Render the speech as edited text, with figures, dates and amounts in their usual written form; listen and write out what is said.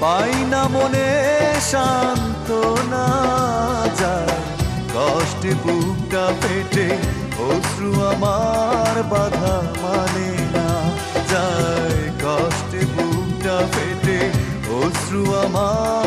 পাই না মনে সান্ত্বনা, যায় কষ্টে বুকটা পেটে, অশ্রু আমার বাধা মানে না, যায় কষ্টে বুকটা পেটে, অশ্রু আমার